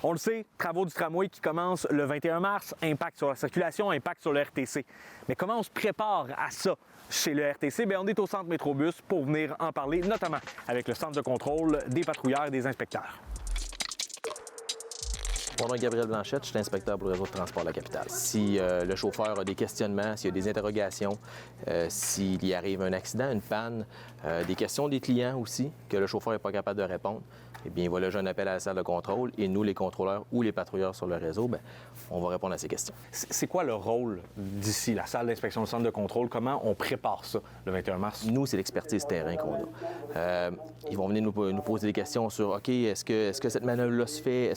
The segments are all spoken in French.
On le sait, travaux du tramway qui commencent le 21 mars, impact sur la circulation, impact sur le RTC. Mais comment on se prépare à ça chez le RTC? Bien, on est au centre Métrobus pour venir en parler, notamment avec le centre de contrôle des patrouilleurs et des inspecteurs. Mon nom est Gabriel Blanchette, je suis inspecteur pour le réseau de transport de la capitale. Si le chauffeur a des questionnements, s'il y a des interrogations, s'il y arrive un accident, une panne, des questions des clients aussi, que le chauffeur n'est pas capable de répondre, eh bien, il va loger un appel à la salle de contrôle et nous, les contrôleurs ou les patrouilleurs sur le réseau, bien, on va répondre à ces questions. C'est quoi le rôle d'ici, la salle d'inspection, le centre de contrôle? Comment on prépare ça le 21 mars? Nous, c'est l'expertise terrain qu'on a. Ils vont venir nous poser des questions sur, OK, est-ce que cette manœuvre-là se fait?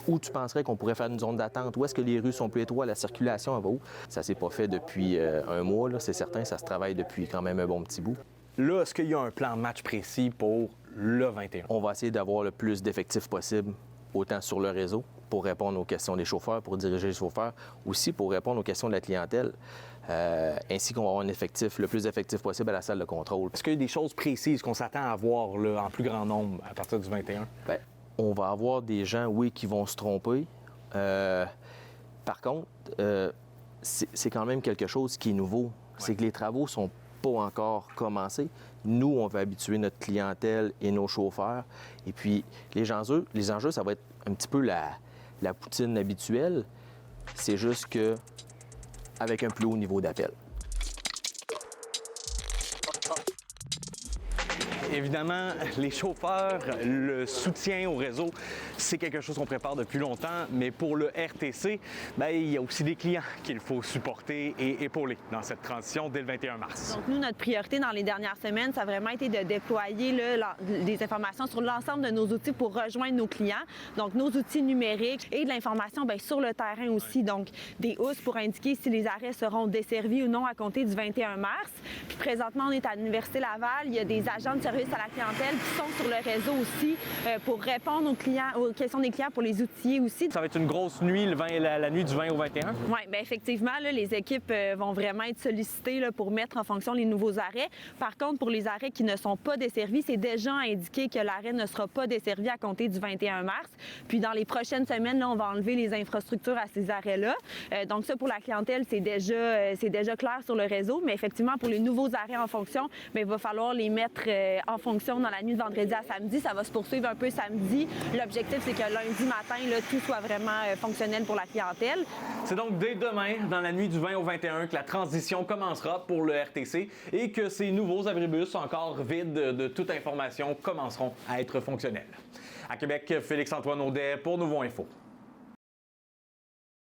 Où tu penserais qu'on pourrait faire une zone d'attente? Où est-ce que les rues sont plus étroites? La circulation, elle va où? Ça s'est pas fait depuis un mois, là, c'est certain. Ça se travaille depuis quand même un bon petit bout. Là, est-ce qu'il y a un plan de match précis pour le 21? On va essayer d'avoir le plus d'effectifs possible, autant sur le réseau, pour répondre aux questions des chauffeurs, pour diriger les chauffeurs, aussi pour répondre aux questions de la clientèle, ainsi qu'on va avoir un effectif, le plus effectif possible à la salle de contrôle. Est-ce qu'il y a des choses précises qu'on s'attend à voir là, en plus grand nombre à partir du 21? Bien, on va avoir des gens, oui, qui vont se tromper. Par contre, c'est quand même quelque chose qui est nouveau. Ouais. C'est que les travaux sont pas encore commencés. Nous, on va habituer notre clientèle et nos chauffeurs. Et puis, les enjeux, ça va être un petit peu la poutine habituelle. C'est juste que avec un plus haut niveau d'appel. Évidemment, les chauffeurs, le soutien au réseau, c'est quelque chose qu'on prépare depuis longtemps, mais pour le RTC, bien, il y a aussi des clients qu'il faut supporter et épauler dans cette transition dès le 21 mars. Donc nous, notre priorité dans les dernières semaines, ça a vraiment été de déployer des informations sur l'ensemble de nos outils pour rejoindre nos clients, donc nos outils numériques et de l'information bien, sur le terrain aussi, donc des housses pour indiquer si les arrêts seront desservis ou non à compter du 21 mars. Puis présentement, on est à l'Université Laval, il y a des agents de service à la clientèle qui sont sur le réseau aussi pour répondre aux questions des clients, pour les outiller aussi. Ça va être une grosse nuit, la nuit du 20 au 21? Oui, bien effectivement, là, les équipes vont vraiment être sollicitées là, pour mettre en fonction les nouveaux arrêts. Par contre, pour les arrêts qui ne sont pas desservis, c'est déjà indiqué que l'arrêt ne sera pas desservi à compter du 21 mars. Puis dans les prochaines semaines, là, on va enlever les infrastructures à ces arrêts-là. Donc ça, pour la clientèle, c'est déjà clair sur le réseau. Mais effectivement, pour les nouveaux arrêts en fonction, bien, il va falloir les mettre en fonction dans la nuit de vendredi à samedi. Ça va se poursuivre un peu samedi. L'objectif, c'est que lundi matin, là, tout soit vraiment fonctionnel pour la clientèle. C'est donc dès demain, dans la nuit du 20 au 21, que la transition commencera pour le RTC et que ces nouveaux abribus, encore vides de toute information, commenceront à être fonctionnels. À Québec, Félix-Antoine Audet pour Nouveau Info.